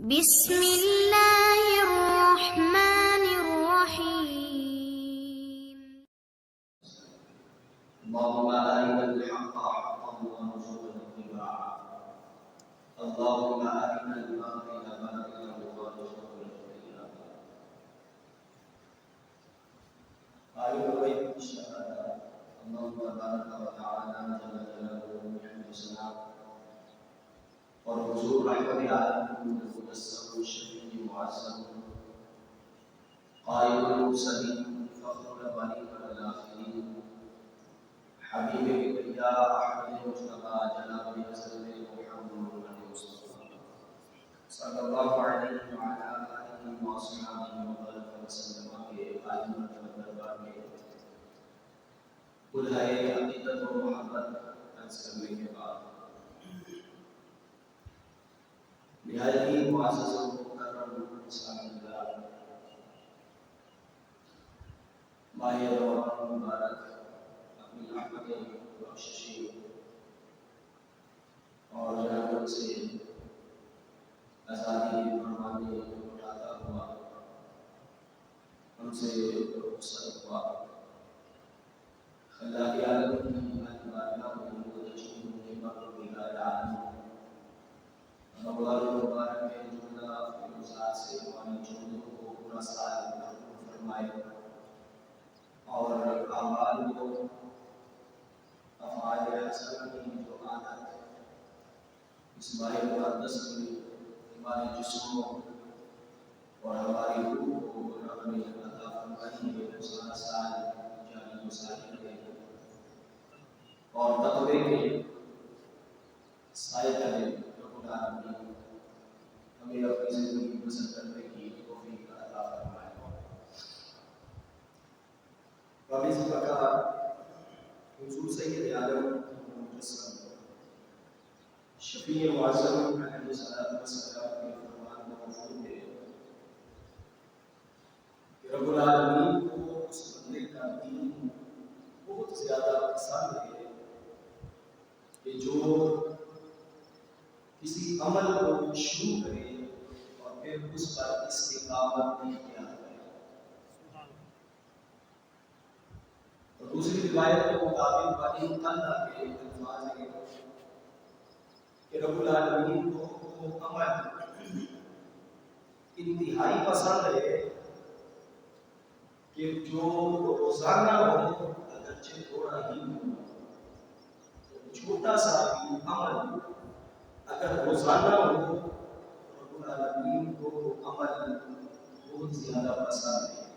بسم اللہ الرحمن الرحیم اللهم أرنا الحق حقا وارزقنا اتباعه اللهم أرنا الباطل باطلا وارزقنا اجتنابه قائل الغيب بالشهادة الله تبارك وتعالى جل جلاله بحمد السلام والرسول رحمة عالم المدسر الشفيع المعزم قائل المرسلين فخر الأولين والآخرين حبيب يا أحمد المصطفى جناب حسن محمد المصطفى صلى الله عليه وعلى آله وأصحابه وبارك وسلم کے عالم دربار میں بلائے عقیدت و محبت عرض کرنے کے بعد نہایت ہی معزز و مکرم سامعین ماہ رمضان مبارک اپنی رحمت بخششی اور رحمت سے آزادی فرمانے اٹھاتا ہوا ہم سے رخصت ہوا خلا کے عالم کی بارگاہ میں متجلی ہونے پر دیگر عالم رمضان مبارک میں جملہ فیروزات سے ہماری جملوں کو پورا سال محفوظ فرمائے اور اعمال کو افعال حسنہ کی جو عادت اس ماہ مقدس میں ہمارے جسموں اور ہماری روح کو رب نے عطا فرمائی ہے سارا سال جاری و ساری رہے اور تقوی کے سائے کرے رب العالمین ہمیں اپنی زندگی بسر کرنے کی توفیق عطا فرمائے وابز بکا حضور سید عالم مجسم شفیع معظم علیہ السلام کے فرمان میں موجود ہے کہ رب العالمین کو اس بندے کا دین بہت زیادہ پسند ہے کہ جو کسی عمل کو شروع کرے اور پھر اس پر استقامت بھی کیا کرے اور دوسری روایت کے مطابق بانی اللہ کے الفاظ ہیں کہ رب العالمین کو وہ عمل انتہائی پسند ہے کہ جو روزانہ ہو اگرچہ تھوڑا ہی ہو چھوٹا سا بھی عمل اگر روزانہ ہو رب العالمین کو عمل بہت زیادہ پسند ہے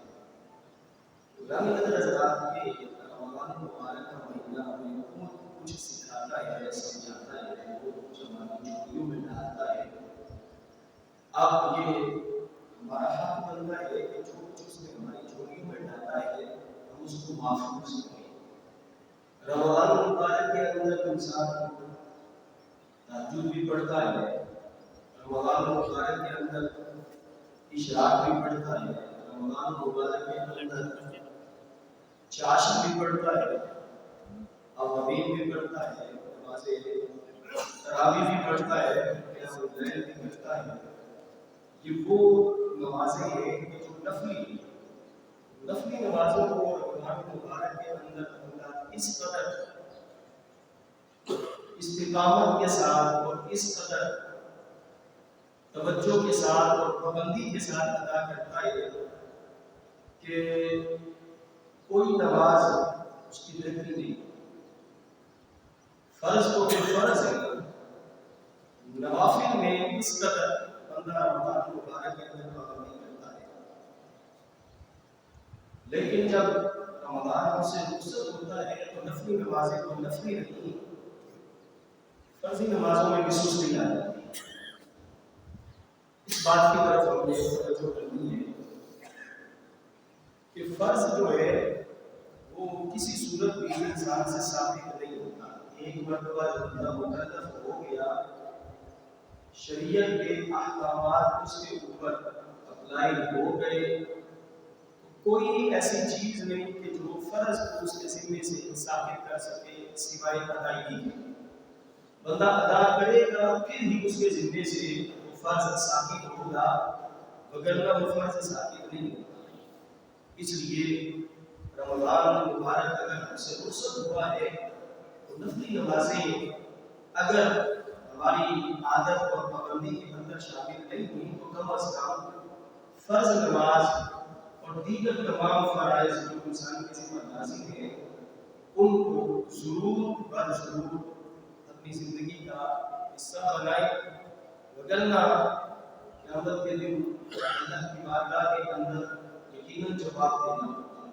غلامی حضرات کے رمضان مبارک کا مہینہ ہمیں بہت کچھ سکھاتا ہے سمجھاتا ہے بہت کچھ ہماری جھولیوں میں ڈالتا ہے اب یہ ہمارا حق بنتا ہے کہ جو کچھ اس نے ہماری جھولیوں میں ڈالا ہے ہم اس کو محفوظ کریں رمضان مبارک کے اندر انسان تہجد بھی پڑھتا ہے رمضان مبارک کے اندر اشراق بھی پڑھتا ہے رمضان مبارک کے اندر چاشت بھی پڑھتا ہے اوابین بھی پڑھتا ہے نماز تراویح بھی پڑھتا ہے قیام اللیل بھی کرتا ہے یہ وہ نمازیں ہیں جو نفلی نمازوں کو رمضان مبارک کے اندر اللہ اس قدر استقامت کے ساتھ اور اس قدر توجہ کے ساتھ اور پابندی کے ساتھ ادا کرتا ہے کہ کوئی نماز اس کی رہتی نہیں فرض تو پھر فرض ہے نوافل میں اس قدر بندہ رمضان مبارک کے اندر پابندی کرتا ہے لیکن جب رمضان سے رخصت ہوتا ہے تو نفلی نمازیں تو نفلی نہیں فرضی نمازوں میں بھی سستی آ جاتی ہے اس بات کی طرف ہم نے توجہ کرنی ہے کہ فرض جو ہے وہ کسی صورت بھی انسان سے ثابت نہیں ہوتا ایک مرتبہ جب بندہ مکلف ہو گیا شریعت کے احکامات اس کے اوپر اپلائی ہو گئے کوئی ایسی چیز نہیں کہ جو فرض کو اس کے ذمے سے ثابت کر سکے سوائے ادائیگی کے بندہ ادا کرے گا پھر ہی اس کے ذمے سے وہ فرض ثابت ہوگا وگرنہ وہ فرض ثابت نہیں ہوگا. اس لیے رمضان المبارک اگر ہم سے رخصت ہوا ہے تو نفلی نمازیں اگر ہماری عادت اور پابندی کے اندر شامل نہیں ہوئی تو کم از کم فرض نماز اور دیگر تمام فرائض جو انسان کے ذمہ لازم ہیں ان کو ضرور بر ضرور اپنی زندگی کا حصہ بنائیں، وگرنہ قیامت کے دن اللہ کی بارگاہ کے اندر یقیناً جواب دینا ہوگا.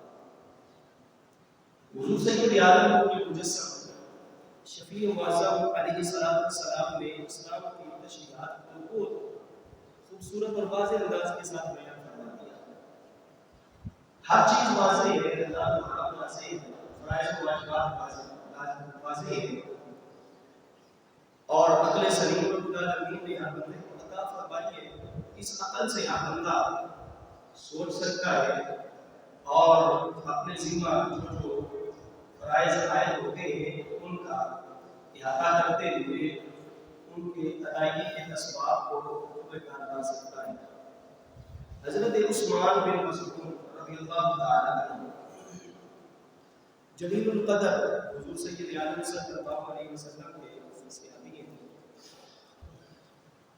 حضور سید عالم کے مجسم شفیع معظم علیہ السلام نے اسلام کی تشریحات کو بہت خوبصورت اور واضح انداز کے ساتھ بیان فرما دیا. ہر چیز واضح ہے، اللہ تعالیٰ واضح ہے، فرائض و واجبات واضح ہے، اور عقل سلیم رب العالمین نے ہر بندے کو عطا فرمائی ہے. اس عقل سے ہر بندہ سوچ سکتا ہے اور اپنے ذمہ جو فرائض عائد ہوتے ہیں ان کا احاطہ کرتے ہوئے ان کے ادائیگی کے اسباب کو بتا سکتا ہے. حضرت عثمان بن مظعون رضی اللہ تعالی عنہ جلیل القدر حضور سید عالم صلی اللہ علیہ وسلم کے صحابی ہیں.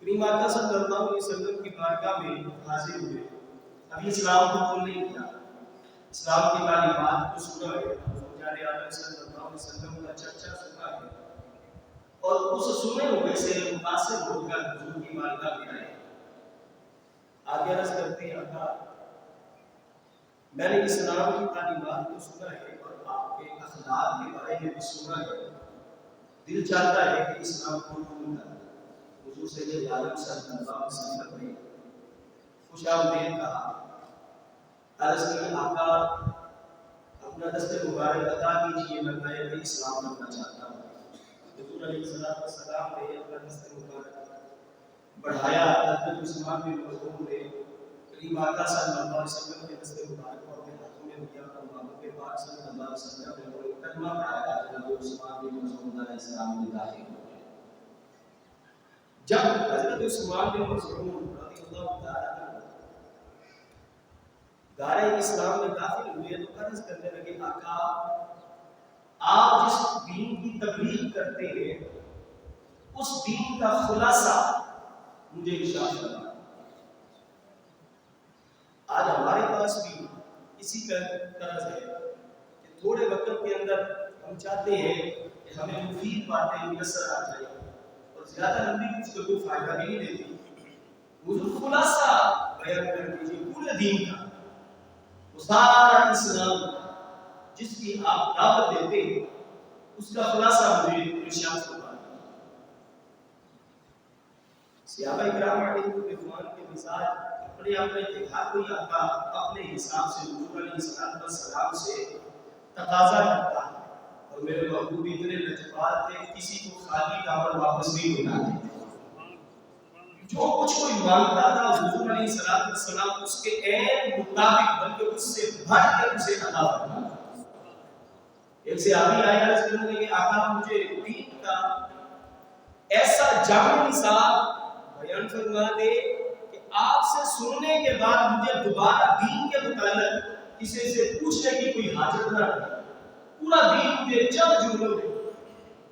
کریم آقا صلی اللہ علیہ وسلم کی بارگاہ میں حاضر ہوئے. ابھی اسلام کو قبول نہیں کیا، اسلام کی تعلیمات کو سنا ہے، جانے عالم صلی اللہ علیہ وسلم کا چرچا سنا ہے، اور اس سنے ہوئے سے متاثر ہو کر حضور کی بارگاہ میں آئے. آگے عرض کرتے ہیں آقا میں نے اسلام کی تعلیمات کو سنا ہے اور آپ کے اخلاق کے بارے میں بھی سنا ہے، دل چاہتا ہے کہ اسلام کو قبول کریں. حضور سید عالم صلی اللہ علیہ وسلم نے خوش آمدید کہا. عرض کی آقا اپنا دست مبارک عطا کیجیے، میں نئے اسلام کرنا چاہتا ہوں. حضور علیہ السلام نے اپنا دست مبارک بڑھایا. حضرت عثمان بن مظعون نے کریم آقا صلی اللہ علیہ وسلم کے دست مبارک کو اپنے ہاتھوں میں لیا اور محبوب پاک صلی اللہ علیہ وسلم نے وہ کلمہ پڑھایا. جناب عثمان بن مظعون علیہ السلام نے داخل ہوئے. جب حضرت عثمان بن مظعون رضی اللہ تعالی عنہ دار اسلام میں داخل ہوئے تو عرض کرنے لگے آقا آپ جس دین کی تبلیغ کرتے ہیں اس دین کا خلاصہ مجھے ارشاد فرمائیں. آج ہمارے پاس بھی اسی کا طرز ہے کہ تھوڑے وقت کے اندر ہم چاہتے ہیں کہ ہمیں مفید باتیں میسر آ جائیں اور زیادہ لمبی گفتگو فائدہ بھی نہیں دیتی. حضور خلاصہ بیان کر دیجیے پورے دین کا، وہ سارا اسلام جس کی آپ دعوت دیتے ہیں اس کا خلاصہ مجھے ارشاد فرمائیں. صحابہ کرام علیہ رضوان کے مزاج اپنے اپنے ہر کوئی اپنے حساب سے حضور علیہ السلام سے تقاضا کرتا ہے، اور میرے محبوب اتنے لجپال تھے کسی کو خالی دامن واپس نہیں ہونا. جو کچھ کوئی مانگتا تھا حضور علیہ السلام اس کے عین مطابق بلکہ اس سے بڑھ کر اسے عطا فرماتا. ایک صحابی آیا عرض کرنے لگے آقا مجھے دین کا ایسا جامع نصاب بیان فرما دے کہ آپ سے سننے کے بعد مجھے دوبارہ دین کے متعلق کسی سے پوچھنے کی کوئی حاجت نہ رہے. پورا دین مجھے چند جملوں میں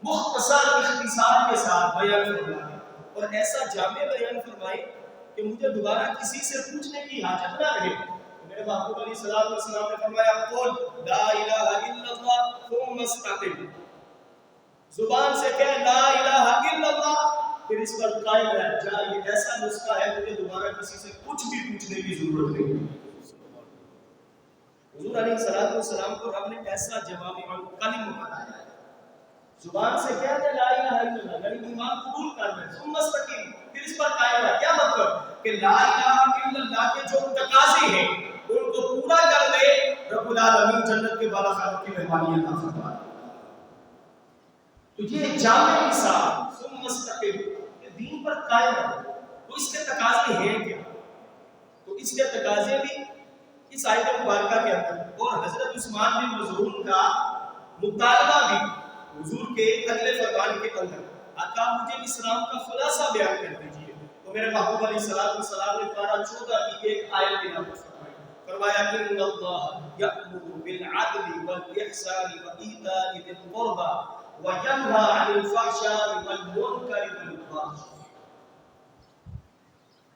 مختصر اختصار کے ساتھ بیان فرما دے اور ایسا جامع بیان فرمائے کہ مجھے دوبارہ کسی سے پوچھنے کی حاجت نہ رہے. میرے محبوب علیہ السلام نے فرمایا قل لا الہ الا اللہ ثم استقم، زبان سے کہہ لا الہ الا اللہ پھر اس پر قائم رہ جا. یہ ایسا نسخہ ہے مجھے دوبارہ کسی سے کچھ بھی پوچھنے کی ضرورت نہیں. حضور علیہ السلام کو رب نے ایسا جوامع الکلم بنایا ہے. زبان سے کہہ دے لا الہ الا اللہ یعنی ایمان قبول کر لے، ثم استقم پھر اس پر قائم رہ. کیا مطلب کہ لا الہ الا اللہ کے جو تقاضے ہیں ان کو پورا کر دے، رب العالمین جنت کے بالا خانوں کی مہمانی عطا فرمائے. تو یہ جامع نصاب ثم استقم کہ دین پر قائم رہو. تو اس کے تقاضے ہیں کیا؟ تو اس کے تقاضے بھی اس آیت مبارکہ کے اندر اور حضرت عثمان بن مظعون کا مطالبہ بھی حضور کے اگلے فرمان کے اندر آقا مجھے اسلام کا خلاصہ بیان کر دیجیے. تو تو میرے محبوب علیہ السلام نے پارہ 14 کی ایک آیت تلاوت فرمائی، فرمایا ان اللہ یأمر بالعدل والاحسان وایتاء ذی القربى وینہی عن الفحشاء والمنکر والبغی۔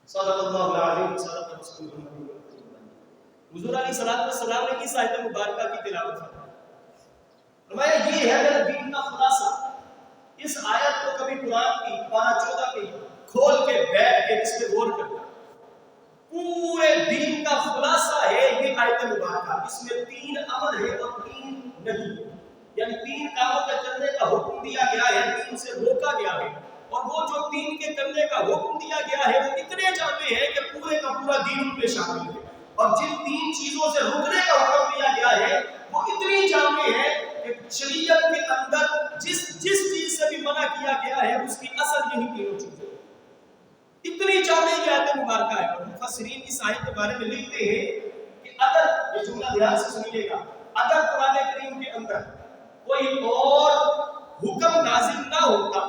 صدق اللہ العظیم، صدق رسول اللہ۔ حضور علیہ السلام نے کس آیت مبارکہ کی تلاوت فرمائی؟ فرمایا یہ ہے میرے دین کا خلاصہ۔ اس آیت کو کبھی قرآن کی پارہ 14 کے کھول کے بیٹھ کے اس پہ غور کرنا، پورے دین کا خلاصہ ہے یہ آیت مبارکہ۔ اس میں 3 امر ہے اور 3 نہیں، یعنی 3 کاموں کے کرنے کا حکم دیا گیا ہے، 3 سے روکا گیا ہے، اور وہ جو 3 کے کرنے کا حکم دیا گیا ہے وہ اتنے جامع ہے کہ پورے کا پورا دین ان میں شامل ہے، اور جن 3 چیزوں سے رکنے کا حکم دیا گیا ہے وہ اتنی جامع ہے کہ شریعت کے اندر جس چیز سے بھی منع کیا گیا ہے اس کی اصل یہی 3 چیزیں، اتنی جامع یہ آیت مبارکہ ہے۔ اور مفسرین اس آیت کے بارے میں لکھتے ہیں کہ اگر یہ جملہ دھیان سے سنیے گا، اگر قرآن کریم کے اندر کوئی اور حکم نازل نہ ہوتا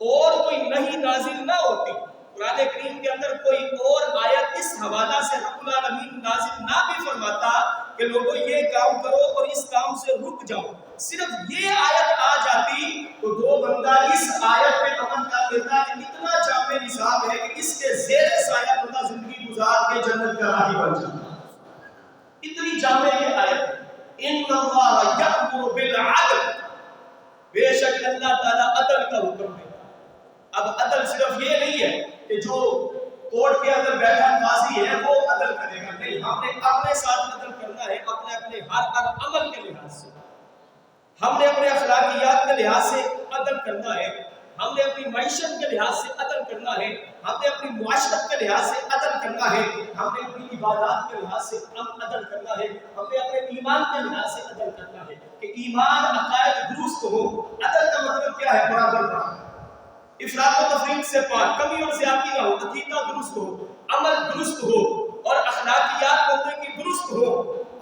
اور کوئی نہیں نازل نہ ہوتی، قرآن کریم کے اندر کوئی اور آیت اس حوالہ سے رب العالمین نازل نہ بھی فرماتا کہ لوگوں یہ کام کرو اور اس کام سے رک جاؤ، صرف یہ آیت آ جاتی تو 2 بندہ اس آیت پہ عمل کر لیتا کہ اتنا جامع نصاب ہے کہ اس کے زیر سایہ بندہ زندگی گزار کے جنت کا راہی بن جاتا۔ اتنی جامع یہ آیت ہے۔ ان اللہ یأمر بالعدل، بے شک اللہ تعالیٰ عدل کا حکم دیتا ہے۔ اب عدل صرف یہ نہیں ہے کہ جو کورٹ کے اندر بیٹھا قاضی ہے وہ عدل کرے گا، نہیں، ہم نے اپنے ساتھ عدل کرنا ہے، اپنے ہر عمل کے لحاظ سے، ہم نے اپنے اخلاقیات کے لحاظ سے عدل کرنا ہے، ہم نے اپنی معیشت کے لحاظ سے عدل کرنا ہے، ہم نے اپنی معاشرت کے لحاظ سے عدل کرنا ہے، ہم نے اپنی عبادات کے لحاظ سے عدل کرنا ہے، ہم نے اپنے ایمان کے لحاظ سے عدل کرنا ہے کہ ایمان عقائد درست ہو۔ عدل کا مطلب کیا ہے؟ برابر برابر، افراط و تفریط سے پاک، کمی اور زیادتی نہ ہو، عقیدہ درست ہو، عمل درست ہو، اور اخلاقیات بندے کی درست ہو،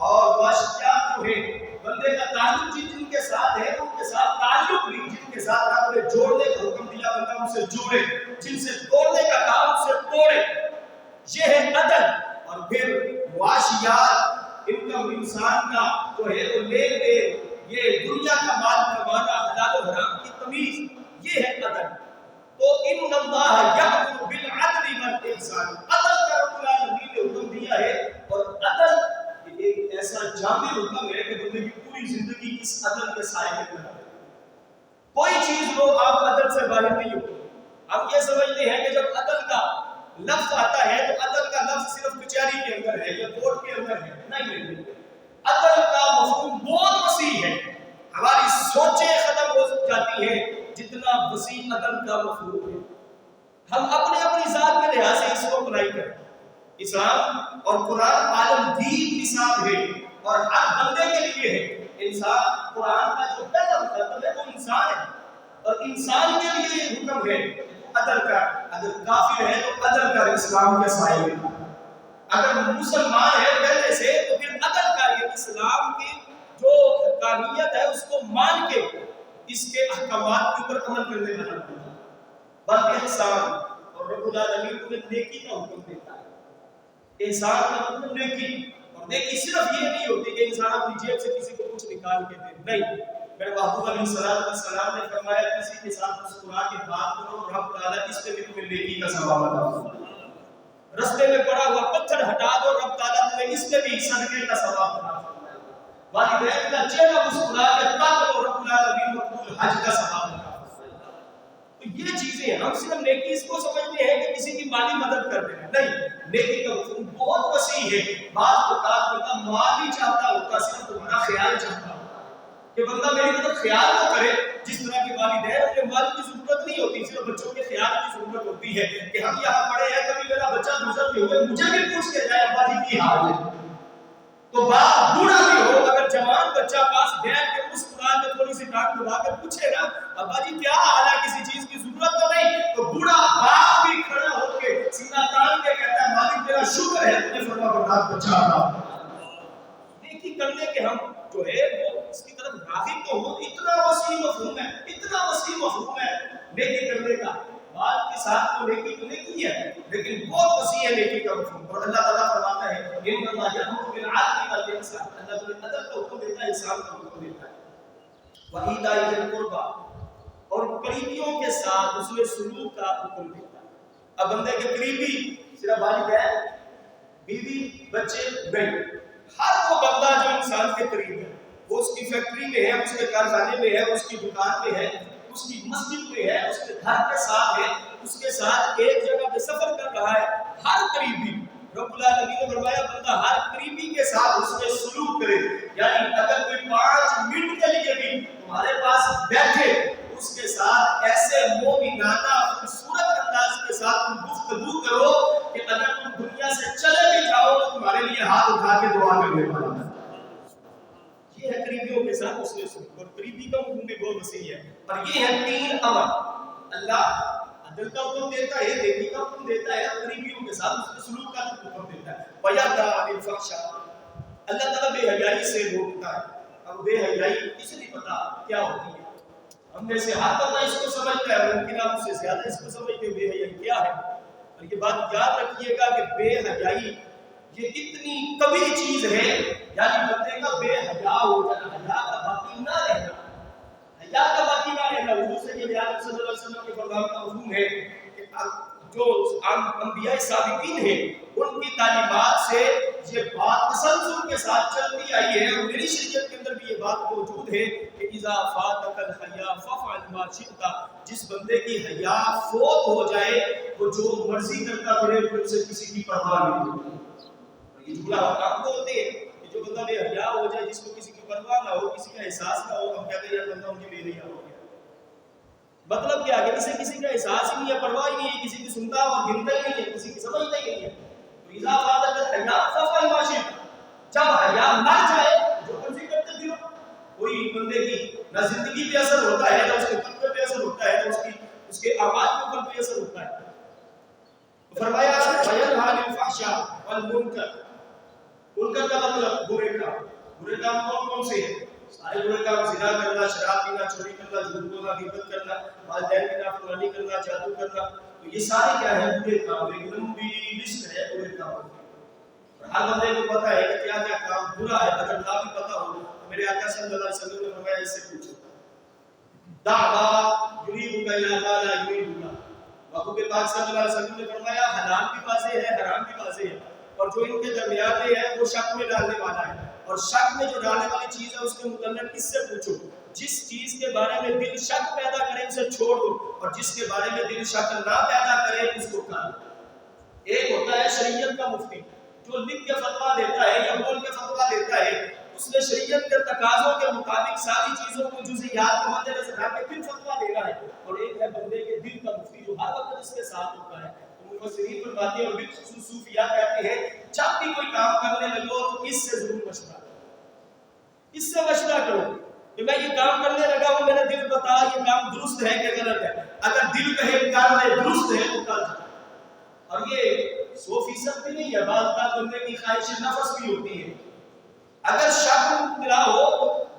اور معاشیات جو ہے بندے کا تعلق جن کے ساتھ ہے ان کے ساتھ تعلق بھی، جن کے ساتھ رب نے جوڑنے کا حکم دیا بندہ ان سے جوڑے، جن سے توڑنے کا کام ان سے توڑے، یہ ہے عدل۔ اور پھر معاشیات، انکم انسان کا جو ہے وہ لے لے، یہ دنیا کا مال کمانا، حلال و حرام کی تمیز، یہ ہے عدل۔ تو ان اللہ یأمر بالعدل والاحسان، عدل کا رب العالمین نے حکم دیا ہے، اور عدل ایک ایسا جامع حکم ہے کہ بندے کی پوری زندگی اس عدل کے سائے میں رہے۔ کوئی چیز لو آپ عدل سے باہر نہیں ہو۔ ہم یہ سمجھتے ہیں کہ جب عدل کا لفظ آتا ہے تو عدل کا لفظ صرف کچہری کے اندر ہے یا کورٹ کے اندر ہے، نہیں، عدل کا مفہوم بہت وسیع ہے، ہماری سوچیں ختم ہو جاتی ہیں جتنا وسیع عدل کا مفہوم ہے۔ ہم اپنی ذات کے لحاظ سے اس کو اپلائی کریں۔ اسلام اور قرآن عالمگیر نصاب ہے اور ہر بندے کے لیے ہے۔ انسان، قرآن کا جو پہلا مطلب ہے وہ انسان ہے، اور انسان کے لیے یہ حکم ہے عدل کا۔ اگر کافر ہے تو عدل کا اسلام کے سائے میں، اگر مسلمان ہے پہلے سے تو پھر عدل کا، یہ اسلام کی جو حقانیت ہے اس کو مان کے اس کے احکامات کے اوپر عمل کرنے کا حکم ہے۔ بل احسان، اور رب العالمین تمہیں نیکی کا حکم دیتا ہے۔ احسان کا مطلب نیکی، اور نیکی صرف یہ نہیں ہوتی کہ انسان اپنی جیب سے کسی کو کچھ نکال کے دے، نہیں، میرے محبوب علیہ السلام نے فرمایا کسی کے ساتھ مسکرا کے بات کرو، رب تعالیٰ اس پہ بھی تمہیں نیکی کا ثواب عطا فرمائے۔ رستے میں پڑا ہوا پتھر ہٹا دو، رب تعالیٰ تمہیں اس پہ بھی صدقے کا ثواب عطا فرمائے۔ والدین کا چہرہ مسکرا کے تاکہ رب العالمین مقبول حج کا ثواب عطا فرمائے۔ تو یہ چیزیں ہم صرف نیکی اس کو سمجھتے ہیں کہ کسی کی مالی مدد کر دینا، نہیں، نیکی کا مفہوم بہت وسیع ہے۔ بعض اوقات بندہ مال نہیں چاہتا ہوتا، صرف تمہارا خیال چاہتا ہوتا کہ بندہ میری طرف خیال نہ کرے۔ جس طرح کی والدین انہیں مال کی ضرورت نہیں ہوتی، صرف بچوں کے خیال کی ضرورت ہوتی ہے کہ ہم یہاں پڑے ہیں، کبھی میرا بچہ گزرتے ہوئے مجھے بھی پوچھ کے جائے ابا جی کی حال ہے۔ تو باپ بوڑھا بھی ہو، اگر جوان بچہ پاس بیٹھ کے مسکرا کے تھوڑی سی ڈانٹ دبا کے پوچھے نا ابا جی کیا حال ہے، کسی چیز کی ضرورت تو نہیں، تو بوڑھا باپ بھی کھڑا ہو کے سینہ تان کے کہتا ہے مالک تیرا شکر ہے تجھے فرما بردار بچہ عطا۔ نیکی کرنے کے ہم جو ہے وہ اس کی طرف راغب تو ہو، اتنا وسیع مفہوم ہے، اتنا وسیع مفہوم ہے نیکی کرنے کا۔ مال کے ساتھ تو نیکی ہے لیکن بہت وسیع ہے نیکی کا مفہوم. اور اللہ تعالیٰ فرماتا ہے ان اللہ یأمر بالعدل والإحسان، اللہ تمہیں عدل کا حکم دیتا ہے، انسان کا حکم دیتا ہے. وإيتاء ذي القربى، اور قریبیوں کے ساتھ حسن سلوک کا حکم دیتا ہے. اب بندے کے قریبی صرف والدین، بیوی، بچے نہیں، ہر وہ بندہ جو انسان کے قریب ہے، وہ اس کی فیکٹری میں ہے، اس کے کارخانے میں ہے، اس کی دکان میں ہے، اس کی مسجد میں ہے، اس کے گھر کے ساتھ ہے، اس کے ساتھ ایک جگہ پہ سفر کر رہا ہے. ہر قریبی، رب العالمین نے فرمایا بندہ ہر قریبی کے ساتھ اس میں سلوک کرے. یعنی اگر کوئی 5 منٹ کے لیے بھی تمہارے پاس بیٹھے، اس کے ساتھ ایسے مومنانہ خوبصورت انداز کے ساتھ تم گفتگو کرو کہ اگر تم دنیا سے چلے بھی جاؤ تو تمہارے لیے ہاتھ اٹھا کے دعا کرنے والا ہے. یہ ہے قریبیوں کے ساتھ اس نے سلوک. اور قریبی کا حکم بھی بہت وسیع ہے. اور یہ ہے 3 امر. اللہ عدل کا حکم دیتا ہے، نیکی کا حکم دیتا ہے، قریبیوں کے ساتھ اس نے سلوک کا حکم دیتا ہے. وَيَنْهَىٰ عَنِ الْفَحْشَاءِ، اللہ تعالیٰ بے حیائی سے روکتا ہے. اب بے حیائی کسی نہیں پتا کیا ہوتی ہے. ہم میں سے ہر بندہ اس کو سمجھتا ہے، ممکن آپ سے زیادہ اس کو سمجھتے ہیں بے حیائی کیا ہے. اور یہ بات یاد رکھیے گا کہ بے حیائی یہ اتنی کبھی چیز ہے، یعنی بندے کا بے حیا ہو جانا، حیا کا باقی نہ رہنا، حیا کا باقی نہ رہنا. حضور سے یہ بیان صلی اللہ علیہ وسلم کے فرمان کا مفہوم ہے کہ جو انبیاء سابقین ہیں ان کی تعلیمات سے یہ بات تسلسل کے ساتھ چلتی آئی ہے. اور میری شریعت کے اندر بھی یہ بات موجود ہے کہ اذا فاتک الحیا فافعل ما شئت، جس بندے کی حیا فوت ہو جائے وہ جو مرضی کرتا پھرے، پھر سے کسی کی پرواہ نہیں ہوتی. یہ جملہ ہم بولتے ہیں کہ جو بندہ بے حیا ہو جائے، جس کو کسی کی پرواہ نہ ہو، کسی کا احساس نہ ہو، ہم کہتے ہیں یار بندہ مجھے بے حیا ہو گیا. مطلب کیا ہے کہ اسے کسی کا احساس ہی نہیں ہے، پرواہ ہی نہیں ہے، کسی کی سنتا اور گنتا ہی نہیں ہے، کسی کی سمجھتا ہی نہیں ہے. تو اذا فاتک الحیا فافعل ما شئت، جب حیا مر جائے جو مرضی کرتے پھرو. کوئی بندے کی نہ زندگی پہ اثر ہوتا ہے، نہ اس کے تقوی پہ اثر ہوتا ہے، نہ اس کے اعمال کے اوپر بھی اثر ہوتا ہے. فرمایا وَيَنْهَىٰ عَنِ الْفَحْشَاءِ وَالْمُنکَرِ، منکر کا مطلب برے کام. برے کام کون سے ہیں؟ سارے برے کام، زنا کرنا، شراب پینا، چوری کرنا، جھوٹ بولنا، غیبت کرنا، والدین کی نافرمانی کرنا، جادو کرنا، تو یہ سارے کیا ہے؟ برے کام. ایک لمبی لسٹ ہے برے کام. ہر بندے کو پتا ہے کہ کیا کیا کام برا ہے. اگر نہ بھی پتا ہو تو میرے آقا صلی اللہ علیہ وسلم نے فرمایا اس سے پوچھو. دع ما یریبک الی ما لا یریبک، محبوب پاک صلی اللہ علیہ وسلم نے فرمایا حلال بھی واضح ہے، حرام بھی واضح ہے، اور جو ان کے درمیان میں ہے وہ شک میں ڈالنے والا ہے. اور شک میں جو ڈالنے والی چیز ہے اس کے متعلق کس سے پوچھو. جس چیز کے بارے میں دل شک پیدا کرے اسے چھوڑ دو، اور جس کے بارے میں دل شک نہ پیدا کرے اس کو کر. ایک ہوتا ہے شریعت کا مفتی جو لکھ کے فتویٰ دیتا ہے یا بول کے فتویٰ دیتا ہے، اس نے شریعت کے تقاضوں کے مطابق ساری چیزوں کو جزئیات کو مد نظر رکھ کے پھر فتویٰ دے رہا ہے. اور ایک ہے بندے کے دل کا مفتی جو ہر وقت اس کے ساتھ ہوتا ہے. مفسرین فرماتے ہیں اور بالخصوص صوفیاء کہتے ہیں جب بھی کوئی کام کرنے لگو تو اس سے ضرور مشورہ کرو، اس سے مشورہ کرو کہ میں یہ کام کرنے لگا ہوں، میرا دل بتا یہ کام درست ہے کہ غلط ہے. اگر دل کہے کر لے درست ہے تو کر جائے. اور یہ 100% بھی نہیں ہے، بعض بات بندے کی خواہش نفس بھی ہوتی ہے. اگر شک ملا ہو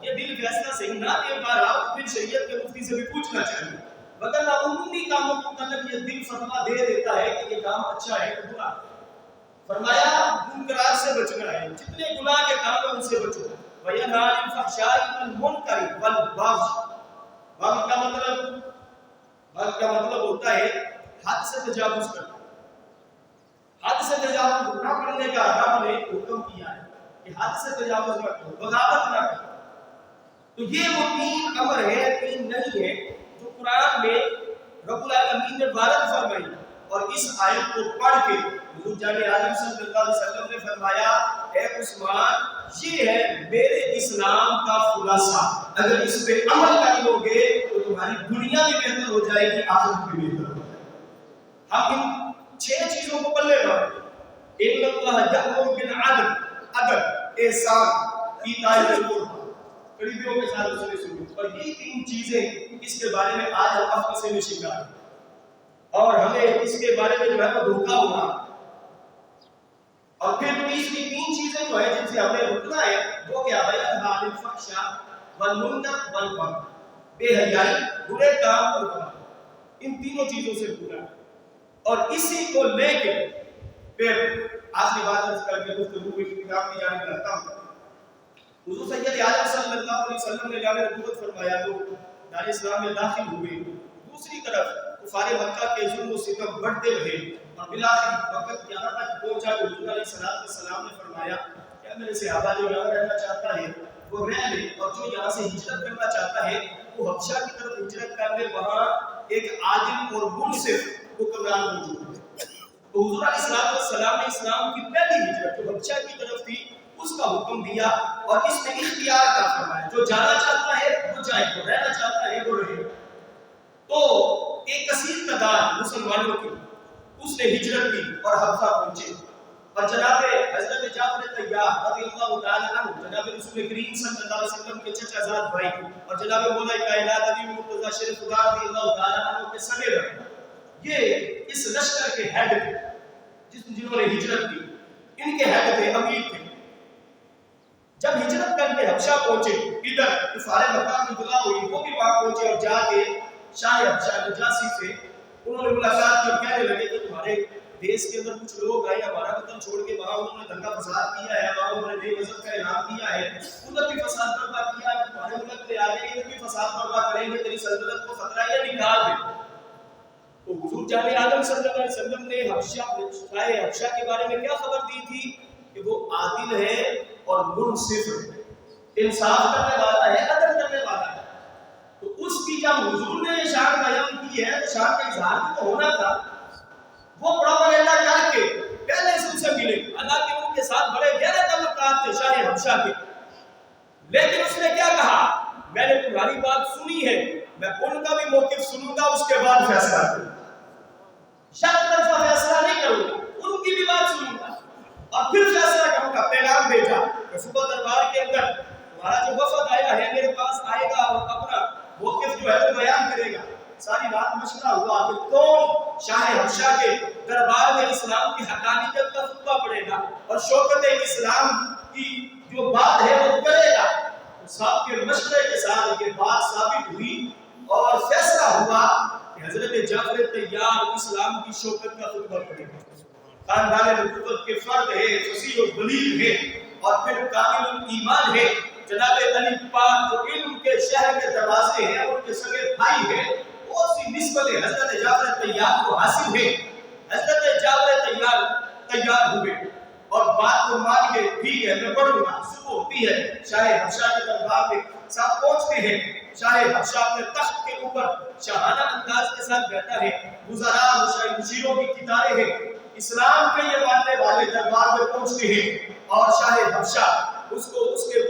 یہ دل فیصلہ صحیح نہ دے پا رہا ہو تو پھر شریعت کے مفتی سے بھی پوچھنا چاہیے. وگرنہ عمومی کاموں کو مطلب یہ دل فتویٰ دے دیتا ہے کہ یہ کام اچھا ہے کہ برا. فرمایا منکرات سے بچنا ہے، جتنے گناہ کے کام ہیں ان سے بچو. وَيَنْهَىٰ عَنِ الْفَحْشَاءِ وَالْمُنکَرِ وَالْبَغْیِ، بغی کا مطلب ہوتا ہے حد سے تجاوز کرنا. حد سے تجاوز نہ کرنے کا رب نے حکم کیا ہے کہ حد سے تجاوز نہ کرو، بغاوت نہ کرو. تو یہ وہ 3 امر ہے، 3 نہیں ہے جو قرآن میں رب العالمین نے وارد فرمائی. اور اس آیت کو پڑھ کے حضور جان عالم صلی اللہ علیہ وسلم نے فرمایا اے عثمان یہ ہے میرے اسلام کا خلاصہ، اگر اس پہ عمل کر لو گے تو تمہاری دنیا بھی بہتر ہو جائے گی، آخرت بھی بہتر ہو جائے گی. ہم ان 6 چیزوں کو پلے بھر. ان اللہ یأمر بالعدل، عدل، احسان، ایتاء ذی القربی، قریبیوں کے ساتھ اس نے سلوک. اور یہ 3 چیزیں اس کے بارے میں آج ہم آپ سے شکار ہیں اور ہمیں اس کے بارے میں جو ہے وہ دھوکہ ہوا. اور پھر تیسری 3 چیزیں جو ہے جن سے ہمیں رکنا ہے وہ کیا ہے؟ وَيَنْهَىٰ عَنِ الْفَحْشَاءِ وَالْمُنکَرِ وَالْبَغْیِ، بے حیائی، برے کام اور گناہ. ان تینوں چیزوں سے پورا ہے. اور اسی کو لے کے پھر آخری بات عرض کر کے گفتگو کو اختتام کی جانب لاتا ہوں. حضور سید عالم صلی اللہ علیہ وسلم نے جب نبوت فرمایا تو دار اسلام میں داخل ہوئے. دوسری طرف کفار مکہ کے ظلم و ستم بڑھتے رہے اور بالآخر وقت یہاں تک پہنچا کہ حضور علیہ السلام نے فرمایا کہ میرے صحابہ جو یہاں رہنا چاہتا ہے وہ رہ لے، اور جو یہاں سے ہجرت کرنا چاہتا ہے وہ حبشہ کی طرف ہجرت کر لے، وہاں ایک عادل اور منصف حکمران موجود ہے. تو حضور علیہ السلام نے اسلام کی پہلی ہجرت جو حبشہ کی طرف تھی اس کا حکم دیا اور اس میں اختیار عطا فرمایا. جو جانا چاہتا ہے وہ جائے، جو رہنا چاہتا ہے وہ رہے. تو ایک کثیر تعداد مسلمانوں کی اس نے ہجرت کی اور حبشہ پہنچے. اور جناب حضرت جعفر طیار رضی اللہ تعالی عنہ جناب رسول کریم صلی اللہ علیہ وسلم کے چچا زاد بھائی اور جناب مولا کائنات ابی مرتضی شریف خدا رضی اللہ تعالی عنہ کے سگے بھائی، یہ اس لشکر کے ہیڈ تھے جنہوں نے ہجرت کی. ان کے ہیڈ تھے، امیر تھے. جب ہجرت کر کے حبشہ پہنچے، ادھر کفار مکہ کی اطلاع ہوئی، وہ بھی وہاں پہنچے اور جا کے شاہ حبشہ نجاشی سے انہوں نے ملاقات کی اور کہنے لگے کہ تمہارے دیش کے اندر کچھ لوگ آئے ہمارا وطن چھوڑ کے وہاں انہوں نے دنگا فساد کیا ہے، وہاں انہوں نے بے مذہب کا اعلان کیا ہے، ادھر بھی فساد برپا کیا ہے، تمہارے ملک پہ آ گئے ادھر بھی فساد برپا کریں گے، تیری سلطنت کو خطرہ ہے، نکال دے. تو حضور جان عالم صلی اللہ علیہ وسلم نے حبشہ کے بارے میں کیا خبر دی تھی کہ وہ عادل ہے اور منصف ہے، انصاف کرنے والا ہے، عدل کرنے والا ہے. تو اس کی جب حضور نے یہ شان بیان کی ہے تو شان کا اظہار بھی تو ہونا تھا. وہ پروپیگنڈا کر کے پہلے سے ان سے ملے، حالانکہ ان کے ساتھ بڑے گہرے تعلقات تھے شاہ حبشہ کے، لیکن اس نے کیا کہا، میں نے تمہاری بات سنی ہے، میں ان کا بھی موقف سنوں گا، اس کے بعد فیصلہ کروں گا. شک طرفہ فیصلہ نہیں کروں گا، ان کی بھی بات سنوں گا اور پھر فیصلہ کروں گا. پیغام بھیجا کہ صبح دربار کے اندر تمہارا جو وفد آیا ہے میرے پاس آئے گا اور اپنا موقف جو ہے وہ بیان کرے گا. ساری رات مشورہ ہوا کہ کون شاہ حبشہ کے دربار میں اسلام کی حقانیت کا خطبہ پڑھے گا اور شوکت اسلام کی جو بات ہے وہ کرے گا. سب کے مشورے کے ساتھ یہ بات ثابت ہوئی اور فیصلہ ہوا کہ حضرت جعفر طیار اسلام کی شوکت کا خطبہ پڑھے گا. خاندان نبوت کے فرد ہے، فصیح و بلیغ ہے اور پھر کامل ایمان ہے. جناب علی پاک جو علم کے شہر کے دروازے ہیں، ان کے سگے بھائی ہیں، بہت سی نسبتیں حضرت جعفر طیار کو حاصل ہے. حضرت جعفر طیار تیار ہوئے اور بات کو مان کے ٹھیک ہے میں پڑھوں گا. صبح ہوتی ہے، شاہ حبشہ کے دربار میں سب پہنچتے ہیں. شاہ حبشہ اپنے تخت کے اوپر شاہانہ انداز کے ساتھ بیٹھا ہے. وزراء مشیروں کی قطاریں ہیں. اسلام کے یہ ماننے والے دربار میں پہنچتے ہیں اور شاہ حبشہ اس کو اس کے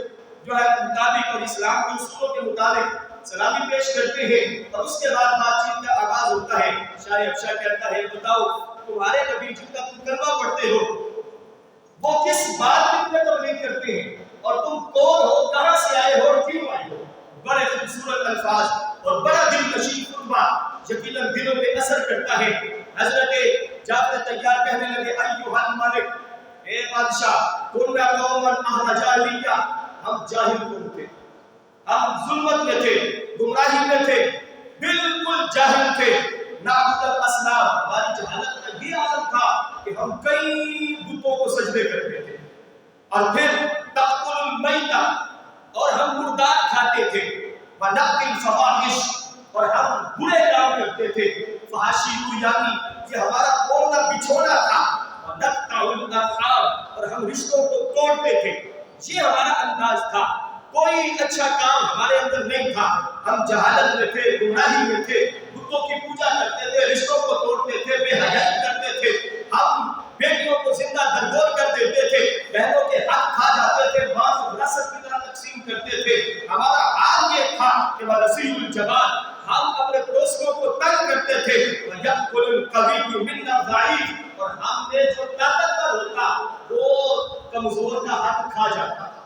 جو ہے مطابق اور اسلام کے اصولوں کے مطابق سلامی پیش کرتے ہیں اور اس کے بعد بات چیت کا آغاز ہوتا ہے. شاہ حبشہ کہتا ہے بتاؤ تمہارے نبی جن کا تم کلمہ پڑھتے ہو وہ کس بات کی تمہیں تبلیغ کرتے ہیں اور تم کون ہو، کہاں سے آئے ہو اور کیوں آئے ہو. بڑے خوبصورت الفاظ اور بڑا دل نشین خطبہ یقیناً دلوں پہ اثر کرتا ہے. حضرت جعفر طیار کہنے لگے ایھا الملک، اے بادشاہ، کنا قوما اہل جاہلیہ، ہم جاہل قوم تھے، ہم ظلمت میں تھے، گمراہی میں تھے، بالکل جاہل تھے. نعبد الاصنام، ہماری جہالت کا یہ عالم تھا کہ ہم کئی بتوں کو سجدے کرتے تھے. اور پھر تأکل المیتہ، اور ہم مردار کھاتے تھے. ونأتی الفواحش، اور ہم برے کام کرتے تھے. فحاشی یعنی یہ ہمارا اوڑھنا بچھونا تھا. ونقطع الارحام، اور ہم رشتوں کو توڑتے تھے. یہ ہمارا انداز تھا. کوئی اچھا کام ہمارے اندر نہیں تھا. ہم جہالت میں تھے، گمراہی میں تھے، بتوں کی پوجا کرتے تھے، رشتوں کو توڑتے تھے، بے حیائی کرتے تھے. ہم بیٹیوں کو زندہ درگور کر دیتے تھے، بہنوں کے حق کھا جاتے تھے، ماں کو وراثت کی طرح تقسیم کرتے تھے. ہمارا حال یہ تھا کہ وَنَسِيُّ الْجَبَانِ، ہم اپنے پڑوسیوں کو تنگ کرتے تھے. وَيَأْكُلُ الْقَوِيُّ مِنَّا الضَّعِيفَ، اور ہم نے جو طاقتور ہوتا وہ کمزور کا حق کھا جاتا تھا،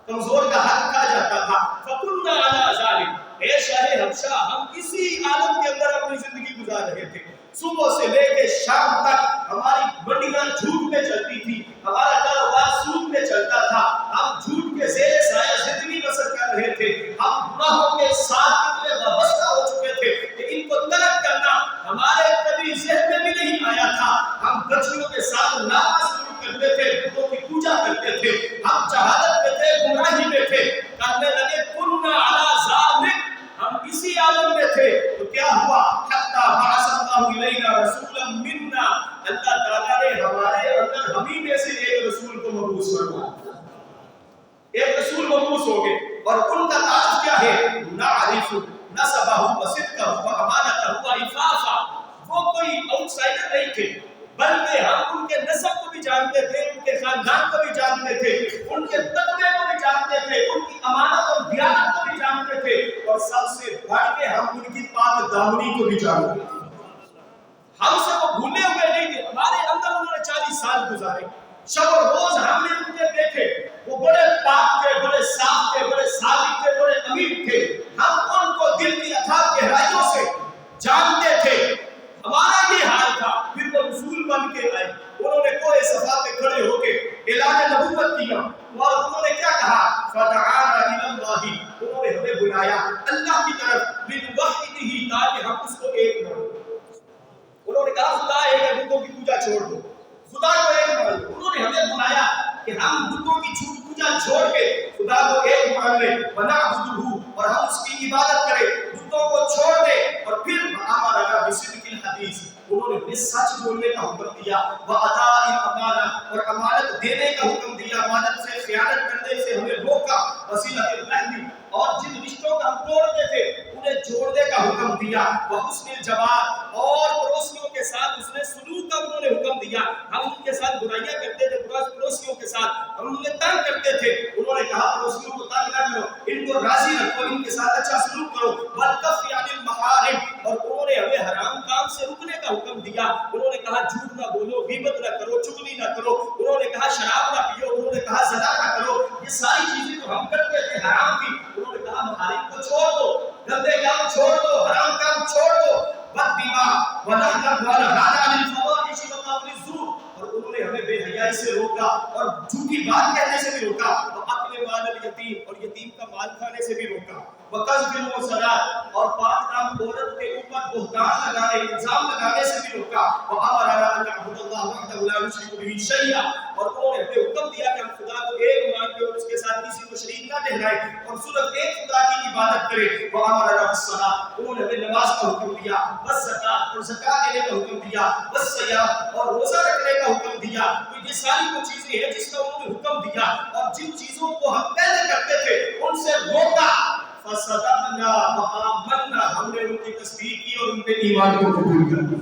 کمزور کا حق کھا جاتا تھا. فَكُنَّا عَلَىٰ ذَلِكَ، اے شاہ حبشہ ہم اسی عالم کے اندر اپنی زندگی گزار رہے تھے. صبح سے لے کے شام تک ہماری منڈیاں جھوٹ میں چلتی تھی، ہمارا کاروبار سود میں چلتا تھا. ہم جھوٹ کے زیر سایہ زندگی بسر کر رہے تھے. ہم گناہوں کے ساتھ اتنے وابستہ ہو چکے تھے کہ ان کو ترک کرنا ایک رسول مبعوث ہو گئے اور ان کا تعارف کیا ہے؟ نعرف نسبہ و صدقہ و امانتہ و عفافہ. وہ کوئی آؤٹ سائڈر نہیں تھے بلکہ ہم ان کے نسب کو بھی جانتے تھے، ان کے خاندان کو بھی جانتے تھے، ان کے تقوی کو بھی جانتے تھے، ان کی امانت اور دیانت کو بھی جانتے تھے، اور سب سے بڑھ کے ہم ان کی پاک دامنی کو بھی جانتے تھے. ہم سے وہ بھولے ہوئے نہیں تھے. ہمارے اندر انہوں نے 40 سال گزارے. شب و روز ہم نے ان کے دیکھے. وہ بڑے پاک تھے، بڑے صاف تھے، بڑے صادق تھے، بڑے امین تھے. ہم ان کو دل کی اتھاہ گہرائیوں سے جانتے تھے. ہمارا یہ حال تھا. پھر وہ رسول بن کے آئے. انہوں نے کوہ صفا پہ کھڑے ہو کے اعلان نبوت کیا اور انہوں نے کیا کہا؟ فَدَعَانَا إِلَى اللَّهِ. انہوں نے ہمیں بلایا اللہ کی طرف، بِالْوَحْدِهِ، تاکہ ہم اس کو ایک مانیں. انہوں نے کہا خدا ایک ہے، بتوں کی پوجا چھوڑ دو، خدا کو ایک مان لو. انہوں نے ہمیں بلایا کہ ہم بتوں کی پوجا چھوڑ کے خدا کو ایک مان لیں، وَنَعْبُدُهُ، اور ہم اس کی عبادت کریں، بتوں کو چھوڑ دیں. اور پھر وَأَمَرَنَا بِصِدْقِ الْحَدِيثِ، انہوں نے ہمیں سچ بولنے کا حکم دیا، وَأَدَاءِ الْأَمَانَةِ، اور امانت دینے کا حکم دیا. امانت سے خیانت کرنے سے ہمیں روکا. وَصِلَةِ الرَّحِمِ، اور جن رشتوں کا ہم توڑتے تھے انہیں جوڑنے کا حکم دیا. وحسن الجوار، اور پڑوسیوں کے ساتھ اس نے سلوک کا انہوں نے حکم دیا. ہم ان کے ساتھ برائیاں کرتے تھے، پڑوسیوں کے ساتھ ہم انہیں تنگ کرتے تھے. انہوں نے کہا پڑوسیوں کو تنگ نہ کرو، ان کو راضی رکھو، ان کے ساتھ اچھا سلوک کرو. والکف عن المحارم، اور انہوں نے ہمیں حرام کام سے رکنے کا حکم دیا. انہوں نے کہا جھوٹ نہ بولو، غیبت نہ کرو، چغلی نہ کرو. انہوں نے کہا شراب نہ پیو. انہوں نے کہا زنا نہ کرو. یہ ساری چیزیں جو ہم کرتے تھے حرام تھی. انہوں نے کہا محارم کو چھوڑ دو، گندے کام چھوڑ دو، حرام کام چھوڑ دو. والدماء ونهانا عن الفواحش وقول الزور، اور انہوں نے ہمیں بے حیائی سے روکا اور جھوٹی بات کہنے سے بھی روکا. واکل مال الیتیم، اور یتیم کا مال کھانے سے بھی روکا. وقذف المحصنات، اور پاک نام عورت کے اوپر بہتان لگانے، الزام لگانے سے بھی روکا. وامرنا ان نعبد اللہ وحدہ لا نشرک به شیئا، اور انہوں نے ہمیں حکم دیا کہ ہم خدا کو ایک مان کے اور اس کے ساتھ کسی کو شریک نہ ٹھہرائیں اور صرف ایک خدا کی عبادت کریں. وامرنا بالصلاۃ، انہوں نے ہمیں نماز کا حکم دیا. والزکات، اور زکات دینے کا حکم دیا. والصیام، اور روزہ رکھنے کا حکم دیا. تو یہ ساری وہ چیزیں ہیں جس کا انہوں نے حکم دیا، اور جن چیزوں کو ہم پہلے کرتے تھے ان سے روکا. فصدقنا وآمنا، ہم نے ان کی تصدیق کی اور ان پہ ایمان کو قبول کیا.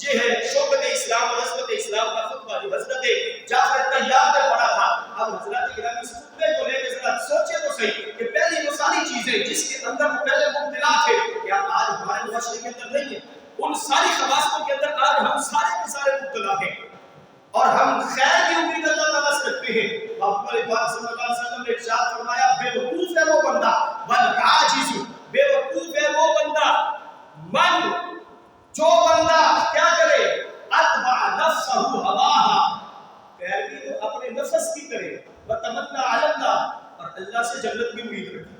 یہ ہے شوکت اسلام اور عظمت اسلام کا خطبہ جو حضرت جعفر طیار نے پڑھا تھا. اب حضرت گرامی اس خطبے کو لے کے ذرا سوچے تو صحیح کہ پہلی وہ ساری چیزیں جس کے اندر وہ پہلے مبتلا تھے کیا آج ہمارے معاشرے کے اندر نہیں ہے؟ ان ساری خواصوں کے اندر آج ہم سارے کے سارے مبتلا ہیں اور ہم خیر کی امید اللہ تعالیٰ سے رکھتے ہیں. آپ پاک صلی اللہ علیہ وسلم نے ارشاد فرمایا بے وقوف ہے وہ بندہ، والعاجز، بے وقوف ہے وہ بندہ، من، جو بندہ کیا کرے، اتبع نفسہ ہواہا، پیروی تو اپنے نفس کی کرے، وتمنا علی اللہ، اور اللہ سے جنت کی امید رکھے.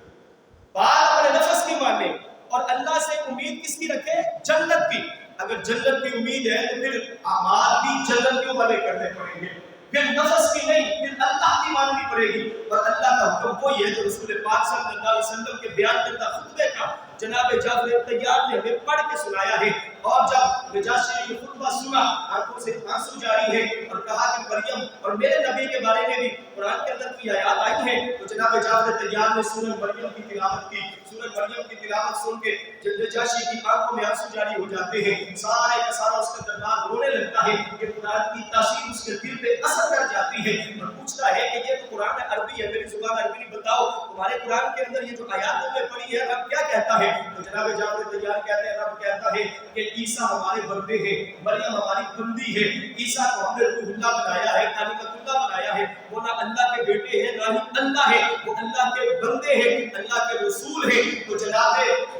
بات اپنے نفس کی مانے اور اللہ سے امید کس کی رکھے؟ جنت کی. اگر جنت کی امید ہے تو پھر اعمال بھی جنت کے والے کرنے پڑیں گے، پھر نفس کی نہیں، پھر اللہ کی ماننی پڑے گی. اور اللہ کا حکم وہی ہے جو رسول پاک صلی اللہ علیہ وسلم کے بیان کردہ خطبے کا جناب جعفر طیار نے ہمیں پڑھ کے سنایا ہے. اور جب نجاشی نے یہ خطبہ سنا آنکھوں سے آنسو جاری ہے اور کہا کہ مریم اور میرے نبی کے بارے میں بھی قرآن کے اندر کی آیات آئی ہیں، تو جناب جعفر طیار نے سورہ مریم کی تلاوت کی. سورہ مریم کی تلاوت سن کے نجاشی کی آنکھوں میں آنسو جاری ہو جاتے ہیں. سارے کا سارا اس کا دربار رونے لگتا ہے کہ قرآن کی تاثیر اس کے دل پہ اثر کر جاتی ہے اور پوچھتا ہے کہ یہ تو قرآن عربی ہے، میری زبان عربی نہیں، بتاؤ تمہارے قرآن کے اندر یہ جو آیات میں پڑھی ہے رب کیا کہتا ہے؟ تو جناب جعفر طیار کہتے ہیں رب کہتا ہے کہ عیسیٰ ہمارے بندے ہیں، مریم ہماری بندی ہے. عیسیٰ کو ہم نے روح اللہ بنایا ہے، کلمۃ اللہ بنایا ہے. وہ نہ اللہ کے بیٹے ہیں نہ ہی اللہ ہے، وہ اللہ کے بندے ہیں، اللہ کے رسول ہیں. تو جناب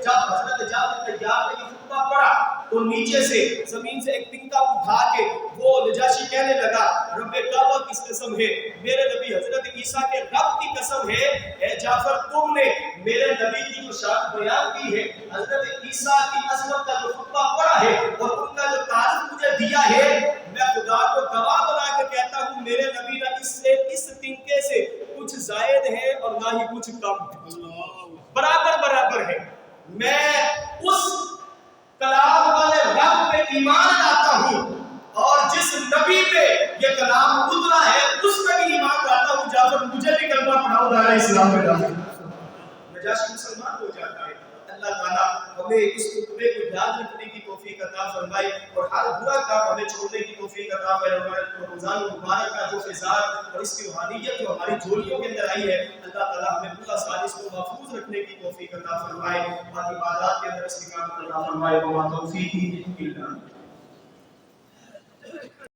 جب حضرت جعفر طیار نے یہ خطبہ پڑھا تو نیچے سے زمین سے ایک تنکا اٹھا کے وہ نجاشی کہنے لگا رب کعبہ کس قسم ہے، میرے نبی حضرت عیسیٰ کے رب کی قسم ہے، اے جعفر تم نے میرے نبی کی جو شان بیان کی ہے، حضرت عیسیٰ کی عظمت کا جو خطبہ پڑھا ہے اور ان کا جو تعارف مجھے دیا ہے، میں خدا کو گواہ بنا کے کہتا ہوں میرے نبی نہ اس تنکے سے کچھ زائد ہے اور نہ ہی کچھ کم ہے، برابر برابر ہے. میں اس کلام والے رب پہ ایمان لاتا ہوں اور جس نبی پہ یہ کلام اترا ہے اس پہ بھی ایمان لاتا ہوں جعفر مجھے بھی کلمہ پڑھاؤ دائرہ اسلام میں داخل۔ نجاشی مسلمان ہو جاتا ہے۔ اللہ تعالیٰ ہمیں اس خطبے کو یاد رکھنے کی توفیق عطا فرمائے اور ہر برا کام ہمیں چھوڑنے کی توفیق عطا فرمائے۔ رمضان المبارک کا جو فیضان اور اس کی روحانیت جو ہماری جھولیوں کے اندر آئی ہے، اللہ تعالیٰ ہمیں پورا سال اس کو محفوظ رکھنے کی توفیق عطا فرمائے اور عبادات کے اندر استقامت عطا فرمائے۔ وما توفیقی الا باللہ۔